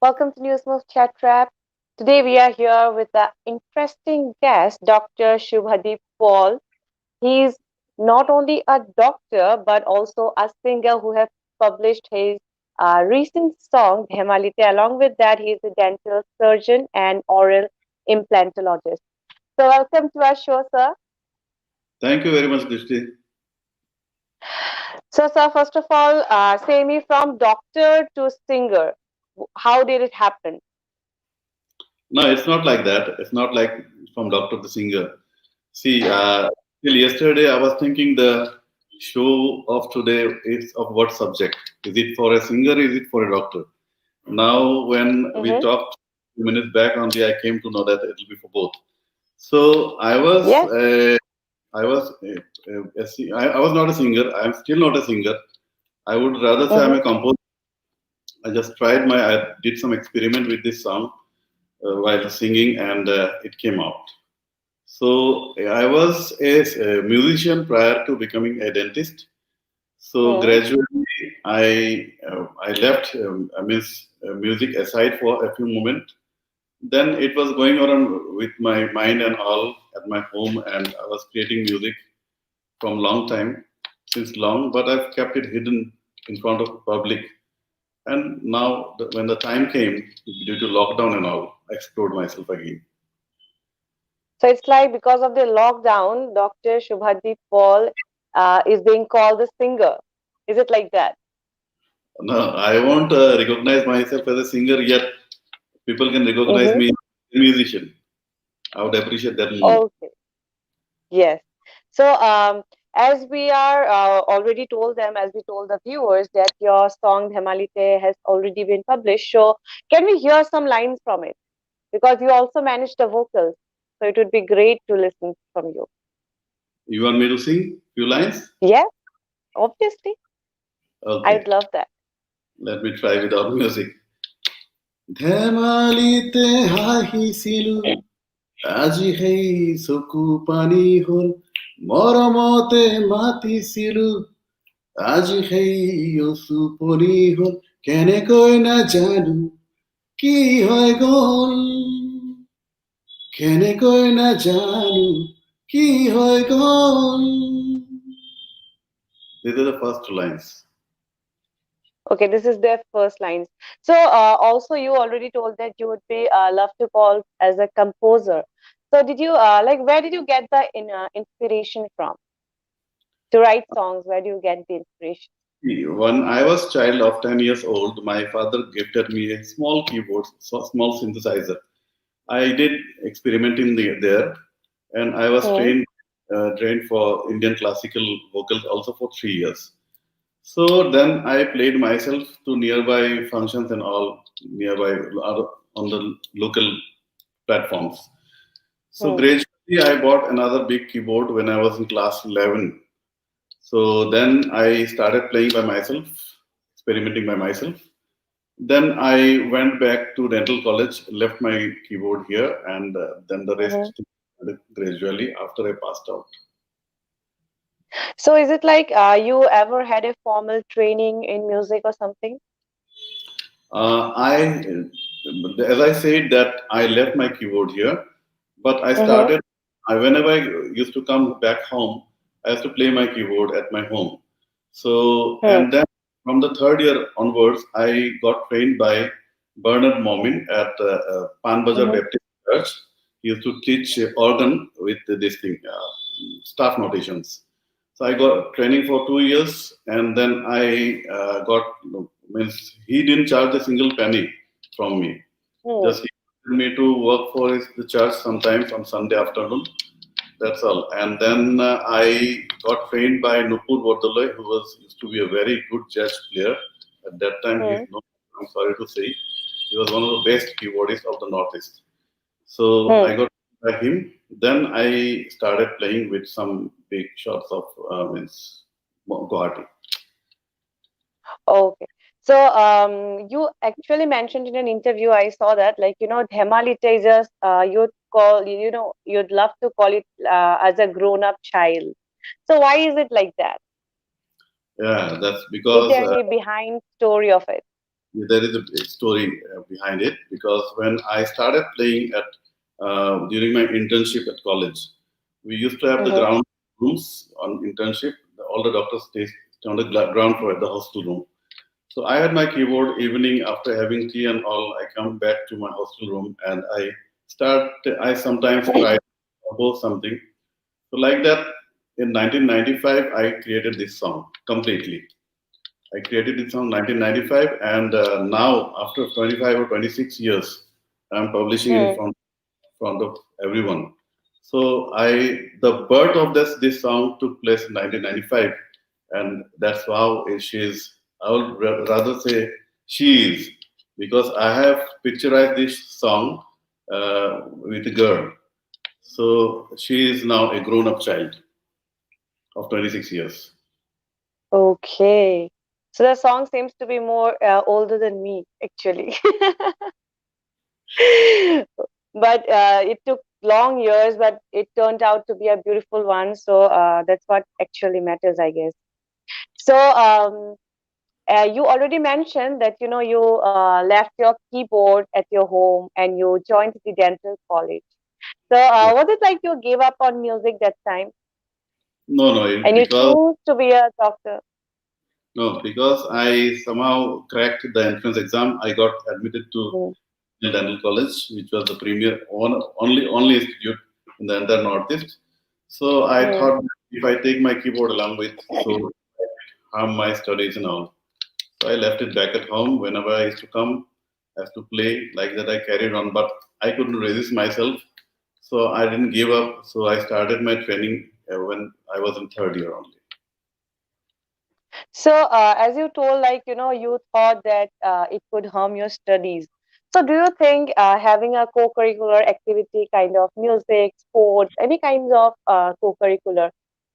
Welcome to Newsmove Chat Trap. Today we are here with an interesting guest, Dr. Subhodeep Paul. He's not only a doctor but also a singer who has published his recent song Himalite. Along with that, he is a dental surgeon and oral implantologist. So, welcome to our show, sir. Thank you very much, Dishti. So, sir, first of all, say me from doctor to singer. How did it happen? No, it's not like that. It's not like from doctor to singer. See, till yesterday I was thinking the show of today is of what subject? Is it for a singer? Is it for a doctor? Now, when we Mm-hmm. talked a few minutes back only, I came to know that it will be for both. So Yes. I was not a singer. I am still not a singer. I would rather say I'm Mm-hmm. a composer. I did some experiment with this song while singing, and it came out. So I was a musician prior to becoming a dentist. So Mm-hmm. gradually, I left music aside for a few moments. Then it was going on with my mind and all at my home, and I was creating music from long time since long, but I've kept it hidden in front of public. And now, when the time came due to lockdown and all, I explored myself again. So it's like because of the lockdown, Dr. Subhadeep Paul is being called the singer. Is it like that? No, I won't recognize myself as a singer yet. People can recognize Mm-hmm. me as a musician. I would appreciate that more. Okay. Yes. So as we are already told them, as we told the viewers that your song Dhemalite has already been published. So can we hear some lines from it? Because you also manage the vocals. So it would be great to listen from you. You want me to sing few lines? Yes, obviously. Okay, I'd love that. let me try without music. ধেমালিতে হাঁহিছিলো আজি সেই চকু পানী হল মৰমতে মাতিছিলো আজি সেই চুপনি হল কেনেকৈ নাজানো কি হৈ গল কেনেকৈ নাজানো কি হৈ গল These are the first lines. Okay, this is their first lines. So, also you already told that you would be love to call as a composer. So, did you like where did you get the inspiration from to write songs? Where do you get the inspiration? When I was child of 10 years old, my father gifted me a small keyboard, so small synthesizer. I did experimenting there, and I was Hmm. trained for Indian classical vocals also for 3 years. So then I played myself to nearby functions and all nearby on the local platforms. So Hmm. gradually I bought another big keyboard when I was in class 11. So then I started playing by myself, experimenting by myself. Then I went back to dental college, left my keyboard here, and then the Hmm. rest gradually after I passed out. So, is it like you ever had a formal training in music or something? As I said, that I left my keyboard here, but Mm-hmm. whenever I used to come back home, I used to play my keyboard at my home. So, Hmm. and then from the third year onwards, I got trained by Bernard Momin at Panbajar Mm-hmm. Baptist Church. He used to teach organ with this thing, staff notations. So I got training for 2 years, and then I got means he didn't charge a single penny from me. Hmm. Just he wanted me to work for the church sometimes on Sunday afternoon. That's all. And then I got trained by Nupur Bordoloi, who was used to be a very good jazz player. At that time, he's Hmm. no, I'm sorry to say, he was one of the best keyboardists of the Northeast. So Hmm. I got by him. Then I started playing with some big shots of Guwahati. Okay. So, you actually mentioned in an interview, I saw that, like, Dhemalite is just, you'd call, you'd love to call it as a grown-up child. So, why is it like that? Yeah, that's Is because there any behind story of it? there is a story behind it because when I started playing at during my internship at college, we used to have the Mm-hmm. ground rooms on internship. All the doctors stay on the ground floor at the hostel room. So I had my keyboard evening after having tea and all. I come back to my hostel room and I start. I sometimes try to compose something. So like that, in 1995, I created this song completely. I created it in 1995, and now after 25 or 26 years, I'm publishing in Mm. front of everyone. So the birth of this song took place in 1995, and that's how she is. I would rather say she is because I have picturized this song with a girl. So she is now a grown-up child of 26 years. Okay. So the song seems to be more older than me, actually. But it took long years, but it turned out to be a beautiful one. So that's what actually matters, I guess. So you already mentioned that you left your keyboard at your home and you joined the dental college. So Yeah. was it like you gave up on music that time No, no, and you because chose to be a doctor? no, because I somehow cracked the entrance exam. I got admitted to Mm, Dental College, which was the premier only institute in the entire Northeast. So I mm. thought if I take my keyboard along with, so harm my studies and all. So I left it back at home. Whenever I used to come, I used to play like that. I carried on, but I couldn't resist myself, so I didn't give up. So I started my training when I was in third year only. So, as you told, like, you thought that it could harm your studies. So, do you think having a co-curricular activity, kind of music, sports, any kinds of co-curricular,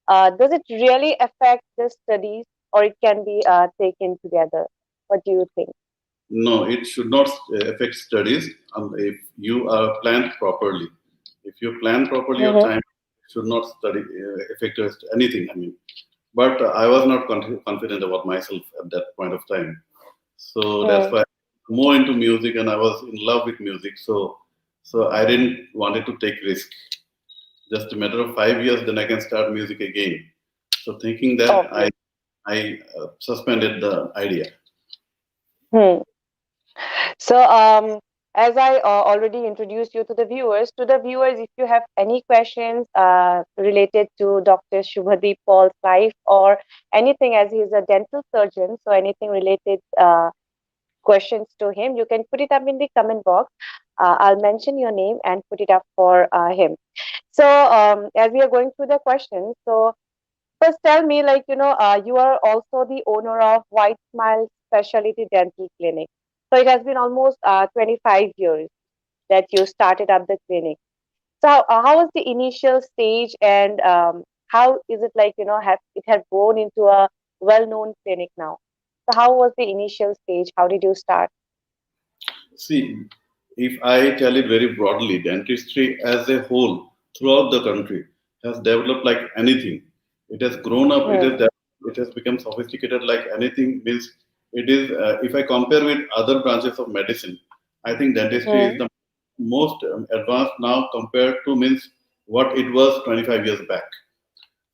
does it really affect the studies or it can be taken together? What do you think? No, it should not affect studies if you are planned properly. If you plan properly your Mm-hmm. time, it should not study affect anything. I mean, but I was not confident about myself at that point of time. So that's Mm. why I'm more into music, and I was in love with music. So I didn't wanted to take risk. Just a matter of 5 years, then I can start music again. So thinking that Okay. I suspended the idea. Hmm. So, as I already introduced you to the viewers, if you have any questions related to Dr. Shubhadeep Paul's life or anything, as he is a dental surgeon, so anything related questions to him, you can put it up in the comment box. I'll mention your name and put it up for him. So, as we are going through the questions, so first tell me, like, you are also the owner of White Smile Specialty Dental Clinic. So it has been almost 25 years that you started up the clinic. So how was the initial stage and how is it like, it has grown into a well-known clinic now? So how was the initial stage? How did you start? See, if I tell it very broadly, dentistry as a whole throughout the country has developed like anything. It has grown up. Hmm. It has become sophisticated like anything. Means it is. If I compare with other branches of medicine, I think dentistry is Hmm. the most advanced now compared to means what it was 25 years back.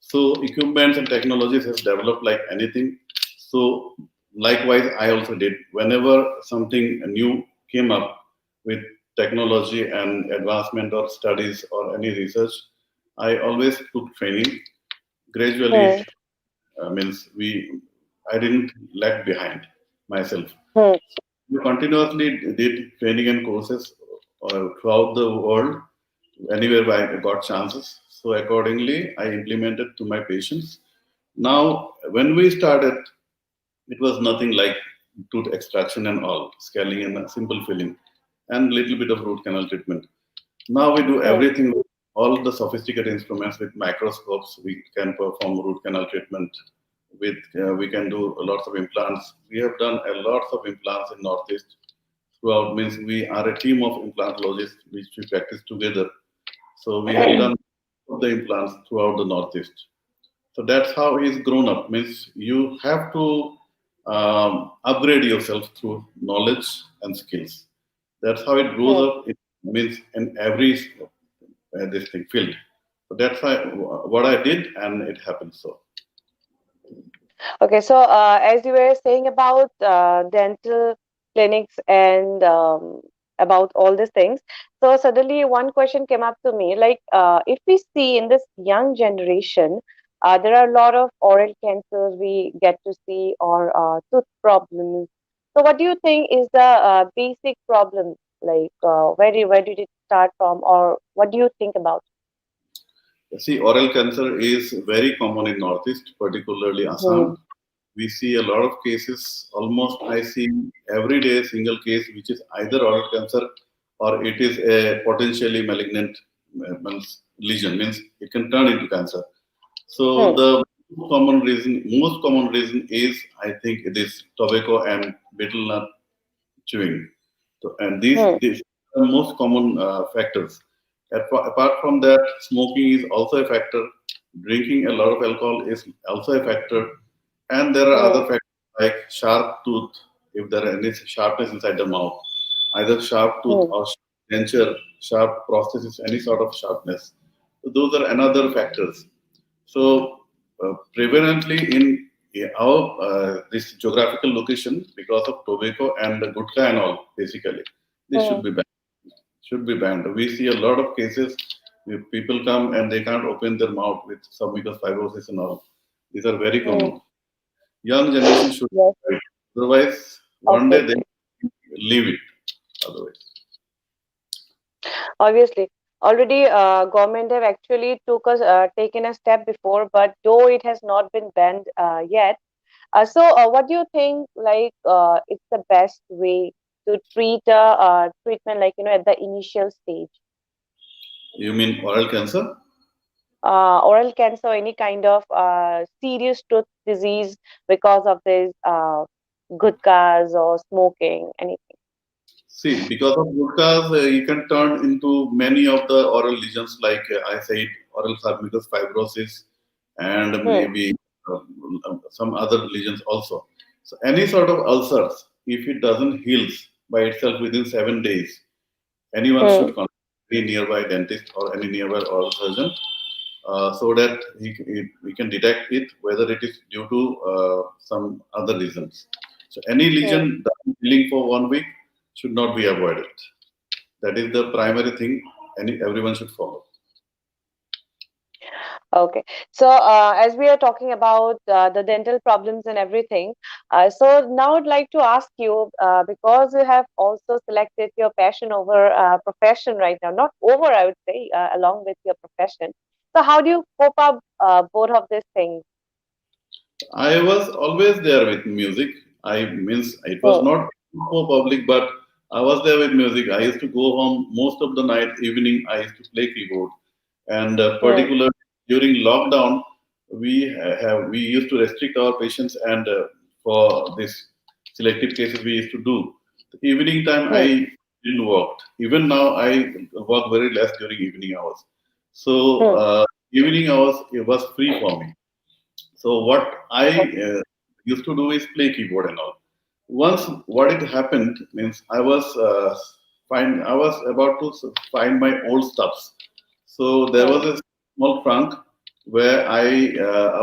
So equipments and technologies has developed like anything. So likewise, I also did. Whenever something new came up with technology and advancement or studies or any research, I always took training. Gradually, Hmm. means I didn't lag behind myself. Hmm. We continuously did training and courses throughout the world, anywhere I got chances. So accordingly, I implemented to my patients. Now, when we started, it was nothing like tooth extraction and all, scaling and simple filling, and little bit of root canal treatment. Now we do Hmm. everything with all the sophisticated instruments with microscopes. We can perform root canal treatment. With we can do lots of implants. We have done a lots of implants in Northeast throughout. Means we are a team of implantologists which we practice together. So we have done the implants throughout the Northeast. So that's how he's grown up. Means you have to upgrade yourself through knowledge and skills. That's how it grows Hmm. up. It means in every this thing field. So that's why what I did, and it happened. So Okay, so as you were saying about dental clinics and about all these things, so suddenly one question came up to me, like if we see in this young generation, there are a lot of oral cancers we get to see, or tooth problems. So what do you think is the basic problem? Like where did it start from, or what do you think about? see, oral cancer is very common in Northeast, particularly Hmm. Assam. We see a lot of cases. Almost I see every day a single case which is either oral cancer or it is a potentially malignant lesion. Means it can turn into cancer. So Hmm. the most common reason is I think it is tobacco and betel nut chewing. So, and Hmm. these are the most common factors. Apart from that, smoking is also a factor. Drinking a lot of alcohol is also a factor, and there are Hmm. other factors like sharp tooth. If there are any sharpness inside the mouth, either sharp tooth Hmm. or denture, sharp prosthesis, any sort of sharpness. So those are another factors. So, prevalently in our this geographical location, because of tobacco and the gutka and all, basically, this Hmm. should be banned. Should be banned. We see a lot of cases where people come and they can't open their mouth with submucous fibrosis and all. These are very Hmm. common. Young generation should Yes. avoid. Otherwise, one day they Obviously. leave it. Otherwise. Obviously, already government have actually taken a step before, but though it has not been banned yet. So, what do you think? Like, it's the best way to treat treatment, like at the initial stage, You mean oral cancer? oral cancer, any kind of serious tooth disease because of this gutkas or smoking, anything. See, because of glucose, you can turn into many of the oral lesions, like I said, oral submucous fibrosis, and Hmm. maybe some other lesions also. So, any sort of ulcers, if it doesn't heals by itself within 7 days, anyone Hmm. should contact any nearby dentist or any nearby oral surgeon, so that he can detect it whether it is due to some other reasons. So, any Hmm. lesion that is healing for 1 week should not be avoided. That is the primary thing everyone should follow. Okay. So, as we are talking about the dental problems and everything, so now I'd like to ask you, because you have also selected your passion over profession right now, not over, I would say, along with your profession. So, how do you cope up both of these things? I was always there with music. I means it was Hmm. not for public, but I was there with music. I used to go home most of the night, evening. I used to play keyboard, and Hmm. particularly during lockdown, we used to restrict our patients, and for this selective cases we used to do. The evening time Hmm. I didn't work. Even now I work very less during evening hours. So Hmm. evening hours it was free for me. So what I Okay. used to do is play keyboard and all. Once what it happened means I was about to find my old stuffs. So there Hmm. was a small trunk where I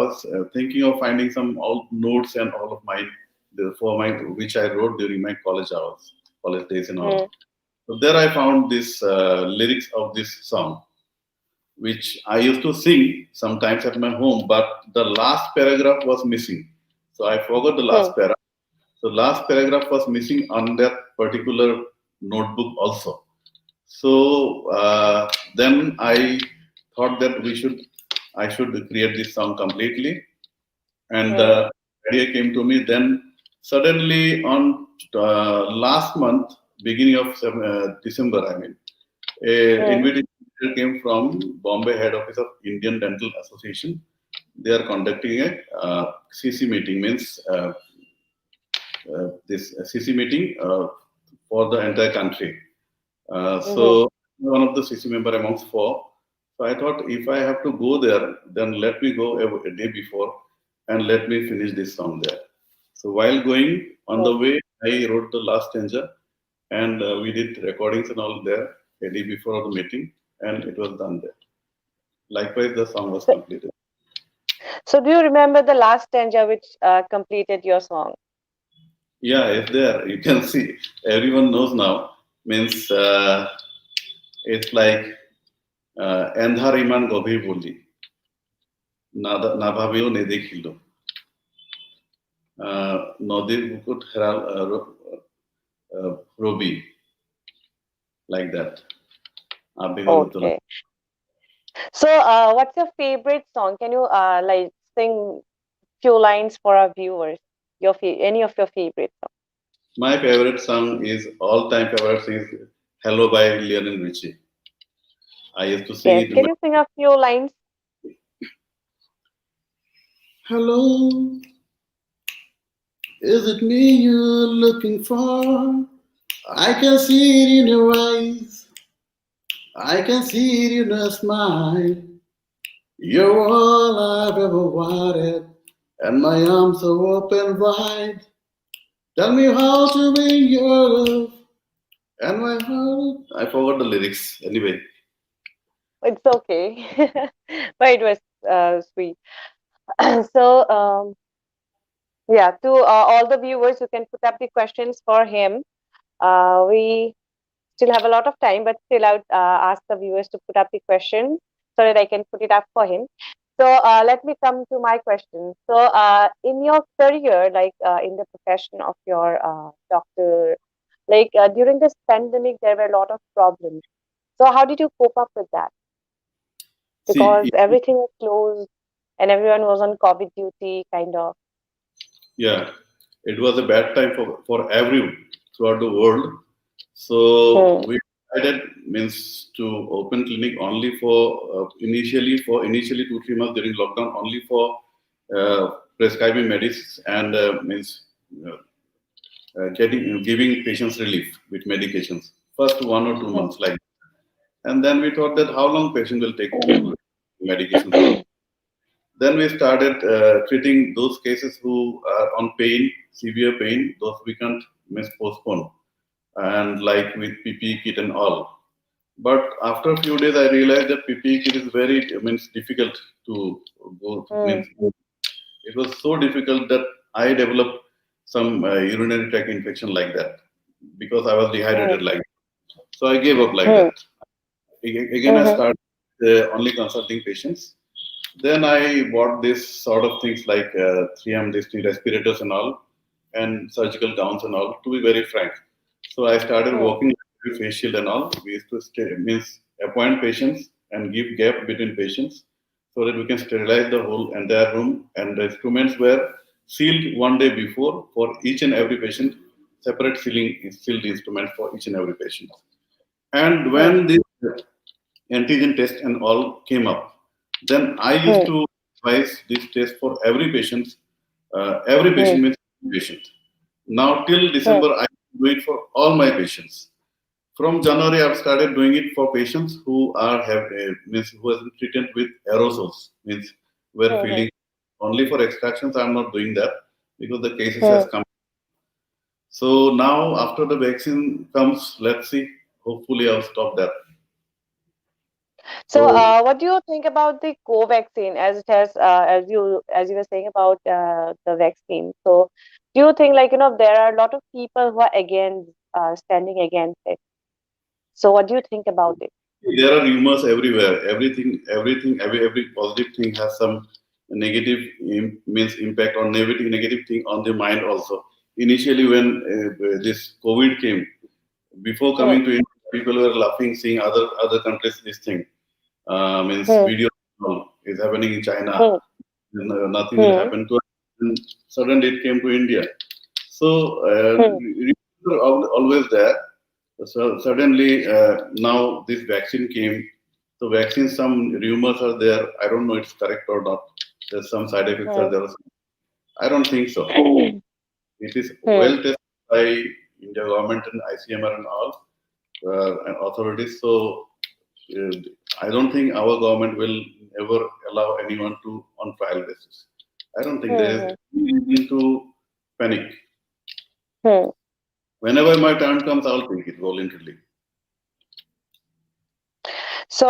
was thinking of finding some old notes and all of mine for my which I wrote during my college hours, college days and all. Hmm. So there I found this lyrics of this song which I used to sing sometimes at my home, but the last paragraph was missing. So I forgot the Hmm. last paragraph. So last paragraph was missing on that particular notebook also. So then I thought that I should create this song completely, and Hmm. the idea came to me. Then suddenly on last month, beginning of December, I mean, a Hmm. invitation came from Bombay head office of Indian Dental Association. They are conducting a CC meeting, means this CC meeting for the entire country. Hmm. So one of the CC member amongst four. So I thought if I have to go there, then let me go a day before and let me finish this song there. So while going on Hmm. the way, I wrote the last stanza and we did recordings and all there a day before the meeting, and it was done there. Likewise, the song was So, completed. so do you remember the last stanza which completed your song? Yeah, it's there. You can see everyone knows now. Means it's like এন্ধার ইমান গভীর বলি না ভাবিও নে দেখিল নদীর বুকুট Herald Rabi like that. আবেগের উতলা Okay. So, what's your favorite song? Can you like sing few lines for our viewers? Any of your favorite songs? My favorite song is all time favorite is Hello by Lionel Richie. I used to sing Yes. it in Can my you sing a few lines? Hello, is it me you're looking for? I can see it in your eyes. I can see it in your smile. You're all I've ever wanted, and my arms are open wide. Tell me how to be your love, and my heart. I forgot the lyrics. Anyway, It's okay, but it was sweet. So, yeah, to all the viewers, you can put up the questions for him. We still have a lot of time, but still, I would ask the viewers to put up the question so that I can put it up for him. So, let me come to my question. So, in your career, like in the profession of your doctor, like during this pandemic, there were a lot of problems. So, how did you cope up with that? Because see, everything was closed and everyone was on COVID duty, kind of. yeah, it was a bad time for everyone throughout the world. So Hmm. we decided means to open clinic only for initially 2 3 months during lockdown only for prescribing medicines and means uh, getting giving patients relief with medications. First 1 or 2 months like, and then we thought that how long patient will take to medications and all. Then we started treating those cases who are on pain, severe pain. Those we can't miss postpone, and like with PPE kit and all. But after a few days, I realized that PPE kit is very means difficult to go. Hmm. Means it was so difficult that I developed some urinary tract infection like that because I was Hmm. dehydrated like that. So I gave up like Hmm. that. Again, I Hmm. started only consulting patients. Then I bought this sort of things like 3M, this thing, respirators and all, and surgical gowns and all. To be very frank, so I started Hmm. working with face shield and all. We used to means appoint patients and give gap between patients so that we can sterilize the whole entire room. And the instruments were sealed one day before for each and every patient. Separate sealed instruments for each and every patient. And Hmm. when this antigen test and all came up, then I used Hmm. to advise this test for every patient. Every Hmm. patient means patient. Now till Hmm. December, I do it for all my patients. From January, I've started doing it for patients who are have means who has been treated with aerosols. Means we're Hmm. feeling only for extractions. I'm not doing that because the cases has Hmm. come. So now after the vaccine comes, let's see. Hopefully, I'll stop that. So, So what do you think about the co-vaccine as it has, as you were saying about the vaccine? So, do you think like there are a lot of people who are against standing against it? So, what do you think about it? there are rumors everywhere. Every positive thing has some negative means impact or negative thing on the mind also. Initially, when this COVID came, before Hmm. coming to India, people were laughing, seeing other countries. This thing means Hmm. video is happening in China. Hmm. Nothing will Hmm. happen to us. And suddenly, it came to India. So Hmm. rumors are always there. So suddenly, now this vaccine came. So vaccine, some rumors are there. I don't know it's correct or not. There's some side effects are Hmm. there. I don't think so. It is Hmm. well tested by India government and ICMR and all and authorities. So uh, I don't think our government will ever allow anyone to on trial basis. I don't think there is Hmm. any reason to panic. Hmm. Whenever my turn comes, I'll take it voluntarily. So,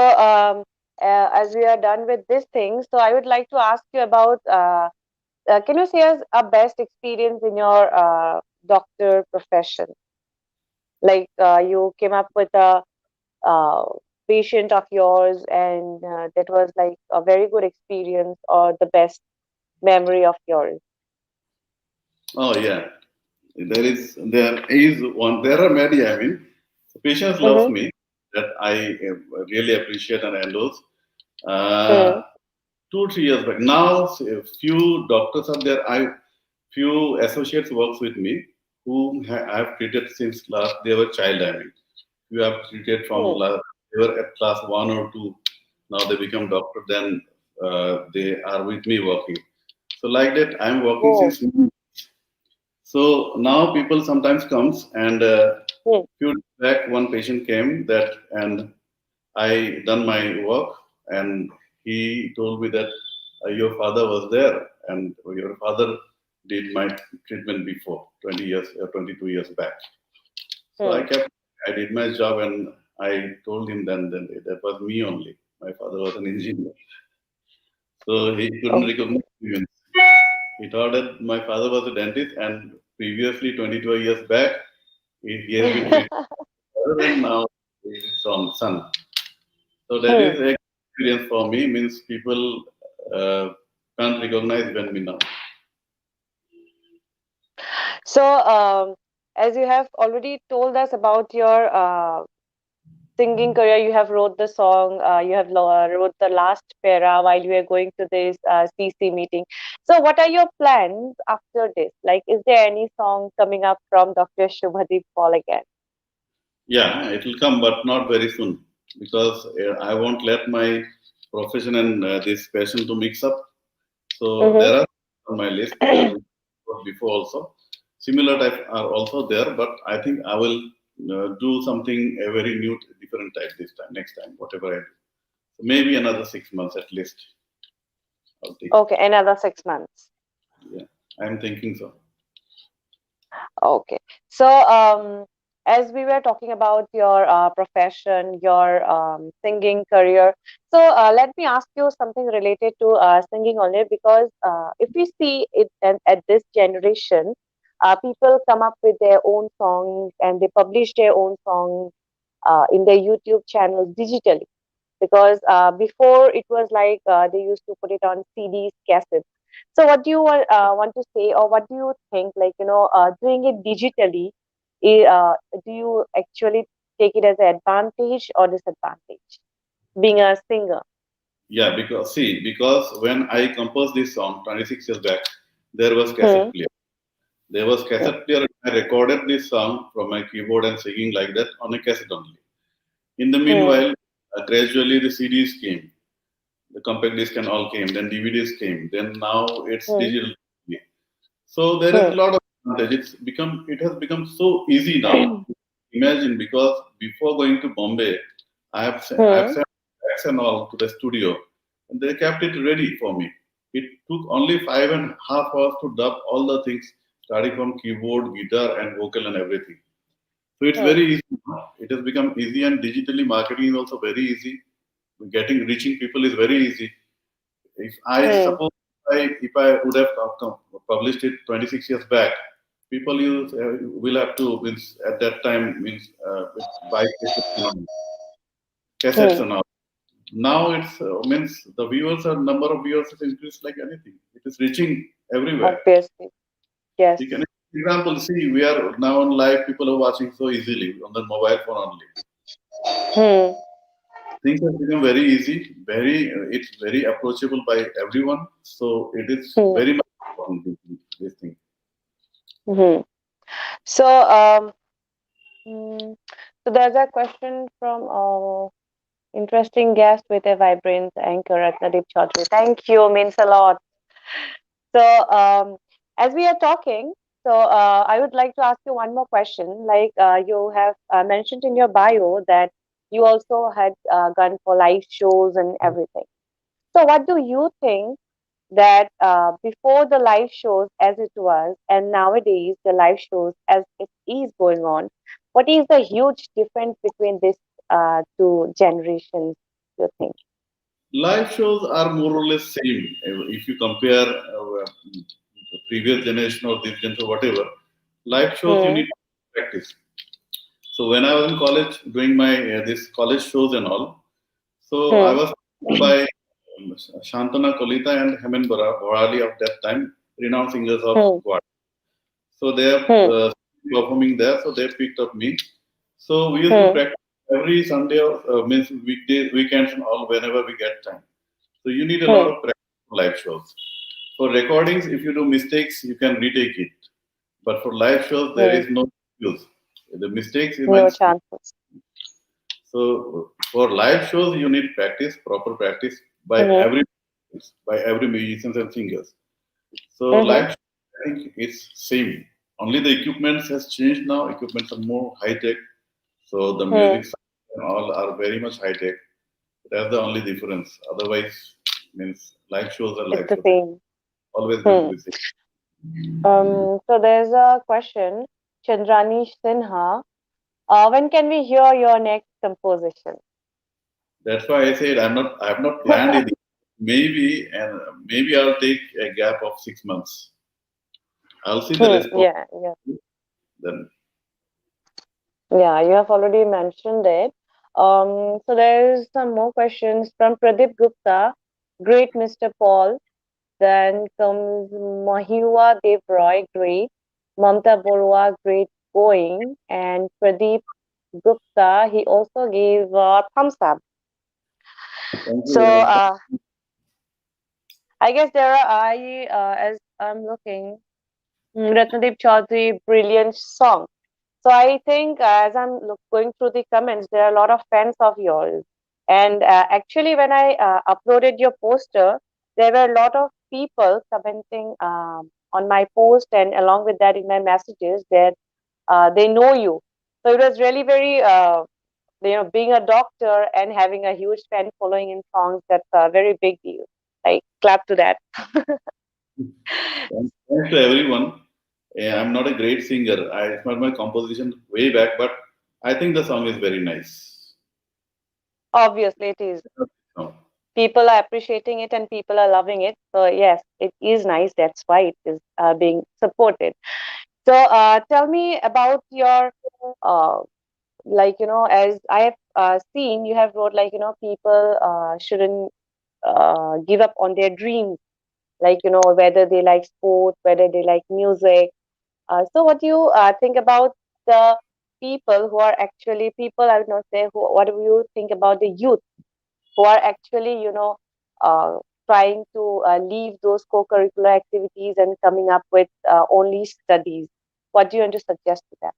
as we are done with this thing, so I would like to ask you about can you say us a best experience in your doctor profession? Like you came up with a uh, patient of yours, and that was like a very good experience or the best memory of yours. Oh yeah, there is one. There are many. I mean, patients loves Mm-hmm. me that I really appreciate and endorse. Hmm. Uh, 2 3 years back. Now, a few doctors are there. Few associates works with me whom I have treated since last they were child. I mean, you have treated from Hmm. last, they were at class 1 or 2. Now they become doctor. Then they are with me working. So like that, I'm working Oh. since. So now people sometimes comes and Hmm. few days back one patient came that and I done my work and he told me that your father was there and your father did my treatment before 20 years 22 years back. So Hmm. I did my job and I told him then that was me only. My father was an engineer. So he couldn't Oh. recognize me. He thought that my father was a dentist and previously 22 years back he has been treated and now he is son. So that Hmm. is a experience for me. Means people can't recognize when we know. So, as you have already told us about your singing career, you have wrote the song, you have wrote the last para while you were going to this CC meeting. So, what are your plans after this? Like, is there any song coming up from Dr. Shubhadeep Paul again? Yeah, it will come, but not very soon because I won't let my profession and this passion to mix up. So Mm-hmm. there are on my list before also. Similar type are also there, but I think I will do something a very new, different type this time, next time, whatever I do. So maybe another 6 months at least. I'll take it. Okay, another 6 months. Yeah, I'm thinking so. Okay. So, as we were talking about your profession, your singing career, so let me ask you something related to singing only, because if we see it at this generation, people come up with their own songs and they publish their own songs in their YouTube channels digitally, because before it was like they used to put it on CDs, cassettes. So, what do you want to say, or what do you think? Like, doing it digitally, do you actually take it as an advantage or disadvantage? Being a singer. Yeah, because see, because when I composed this song 26 years back, there was cassette Hmm. player. There was Hmm. cassette player. I recorded this song from my keyboard and singing like that on a cassette only. In the Hmm. meanwhile, gradually the CDs came, the compact disc and all came, then DVDs came, then now it's Hmm. digital. So there is a Hmm. lot of advantage. It has become so easy now. Imagine because before going to Bombay, I've Hmm. sent tracks and all to the studio, and they kept it ready for me. It took only 5.5 hours to dub all the things, starting from keyboard, guitar, and vocal and everything. So it's Hmm. very easy now. It has become easy, and digitally marketing is also very easy. Reaching people is very easy. If I Hmm. suppose if I would have published it 26 years back, people will have to means at that time means buy cassettes Hmm. and all. Now it's means the viewers are number of viewers has increased like anything. It is reaching everywhere. Obviously. Yes. You can example see we are now on live. People are watching so easily on the mobile phone only. Hmm. Things have become very easy. It's very approachable by everyone. So it is Hmm. very much important this thing. Hmm. So, hmm, so there's a question from interesting guest with a vibrant anchor, Ratnadeep Chaudhary. Thank you, means a lot. So, as we are talking, so I would like to ask you one more question. Like you have mentioned in your bio that you also had gone for live shows and everything. So, what do you think that before the live shows as it was, and nowadays the live shows as it is going on, what is the huge difference between these two generations, you think? Live shows are more or less same. If you compare the previous generation or this generation, whatever, live shows you Hmm. need practice. So when I was in college doing my this college shows and all, so I Hmm. was by Shantana Kolita and Hemen Borali of that time, renowned singers of Hmm. God. So they are Hmm. performing there, so they picked up me. So we used to Hmm. practice every Sunday, means weekdays, weekends, and all whenever we get time. So you need a lot Hmm. of practice for live shows. For recordings, if you do mistakes, you can retake it. But for live shows, there Hmm. is no excuse. The mistakes No remains. chances. So for live shows, you need practice, proper practice Hmm. by every musicians and singers. So Hmm. live, show, I think it's same. Only the equipment has changed now. Equipments are more high tech. So the Hmm. music and all are very much high tech. That's the only difference. Otherwise, means live shows are It's live the shows. same. Always going to Hmm. be same. So there's a question, Chandrani Sinha. When can we hear your next composition? That's why I said I have not planned it. Maybe I'll take a gap of 6 months. I'll see the response Yeah, yeah, then. yeah. You have already mentioned it. So there's some more questions from Pradeep Gupta. Great, Mr. Paul. Then comes Mahiwa Dev Roy, great. Mamta Borua, great going. And Pradeep Gupta, he also gave thumbs up. Thank you So very much. I guess there are, as I'm looking, Ratnadeep Chaudhary, brilliant song. So I think as I'm going through the comments, there are a lot of fans of yours. And actually, when I uploaded your poster, there were a lot of people commenting on my post, and along with that, in my messages, that they know you. So it was really very, being a doctor and having a huge fan following in songs, that's a very big deal. Like, clap to that. Thanks to everyone. I'm not a great singer. I started my composition way back, but I think the song is very nice. Obviously, it is. No. People are appreciating it and people are loving it. So yes, it is nice. That's why it is being supported. So tell me about your uh, as I have seen, you have wrote, people shouldn't give up on their dreams, whether they like sport, whether they like music. So what do you think about the people who are actually people, I would not say who, what do you think about the youth who are actually, uh, trying to leave those co-curricular activities and coming up with only studies? What do you want to suggest to them?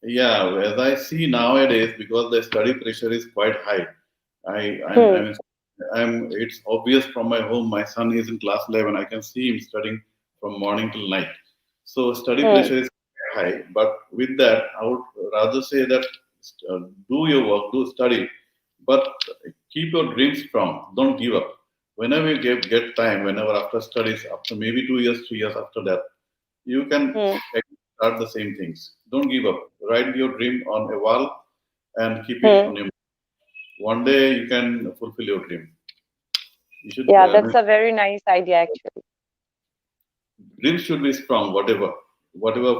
Yeah, as I see nowadays, because the study pressure is quite high. I, I'm, Hmm. I'm, I'm. It's obvious from my home. My son is in class 11. I can see him studying from morning till night. So study Hmm. pressure is high. But with that, I would rather say that do your work, do study, but keep your dreams strong. Don't give up. Whenever you get time, whenever after studies, after maybe 2 years, 3 years after that, you can Hmm. start the same things. Don't give up. Write your dream on a wall and keep it Hmm. on your. One day you can fulfill your dream. You should. Yeah, that's a very nice idea, actually. Dreams should be strong, whatever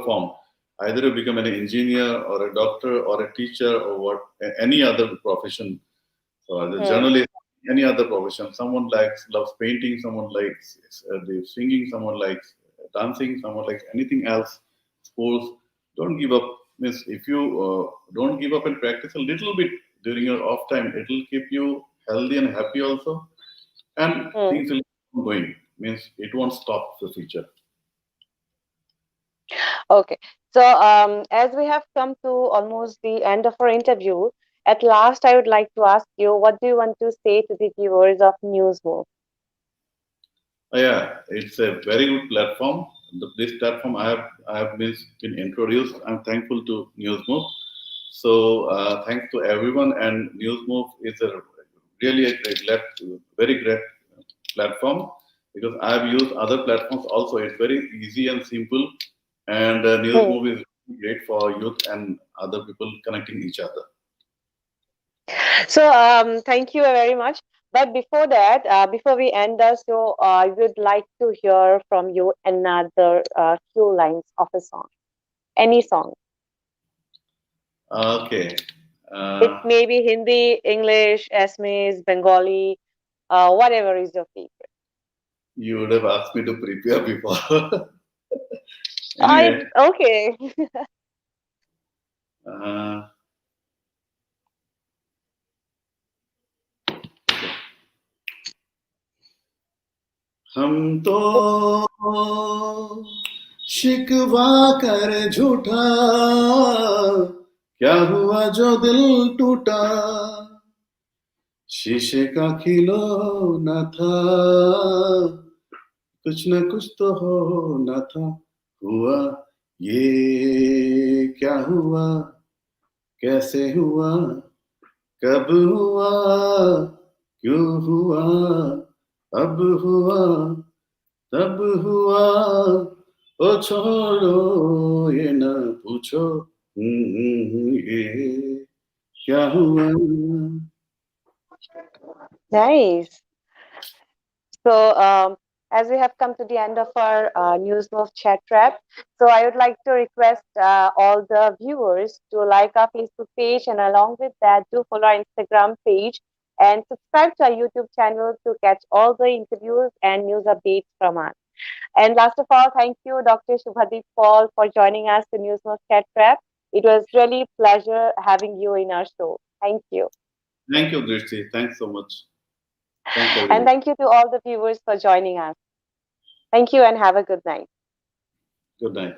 form. Either you become an engineer or a doctor or a teacher or any other profession. So as a Hmm. journalist, any other profession. Someone loves painting. Someone likes the singing. Someone likes dancing. Someone likes anything else. Sports. Don't give up. Means if you don't give up and practice a little bit during your off time, it will keep you healthy and happy also, and Hmm. things will keep going. Means it won't stop the future. Okay. So, as we have come to almost the end of our interview, at last, I would like to ask you, what do you want to say to the viewers of Newsmove? Yeah, it's a very good platform. This platform I have been introduced. I'm thankful to Newsmove. So thanks to everyone. And Newsmove is a really a very great platform. because I've used other platforms also. It's very easy and simple, and News Hmm. Move is great for youth and other people connecting each other. So, thank you very much. But before that, before we end the show, I would like to hear from you another few lines of a song, any song. Okay. It Uh, may be Hindi, English, Assamese, Bengali, whatever is your favorite. you would have asked me to prepare before. I Anyway, okay. uh, हम तो शिकवा कर झूठा क्या हुआ जो दिल टूटा शीशे का खिलौना था कुछ न कुछ तो होना था हुआ ये क्या हुआ कैसे हुआ कब हुआ क्यों हुआ अब हुआ तब हुआ ओ छोड़ो ये न पूछो ये क्या हुआ. Nice. So, as we have come to the end of our News Move chat wrap, so I would like to request all the viewers to like our Facebook page, and along with that, do follow our Instagram page and subscribe to our YouTube channel to catch all the interviews and news updates from us. And last of all, thank you, Dr. Subhodeep Paul, for joining us to News Move chat wrap. It was really a pleasure having you in our show. Thank you. Thank you, Drishti. Thanks so much. Thanks, And everyone. thank you to all the viewers for joining us. Thank you and have a good night. Good night.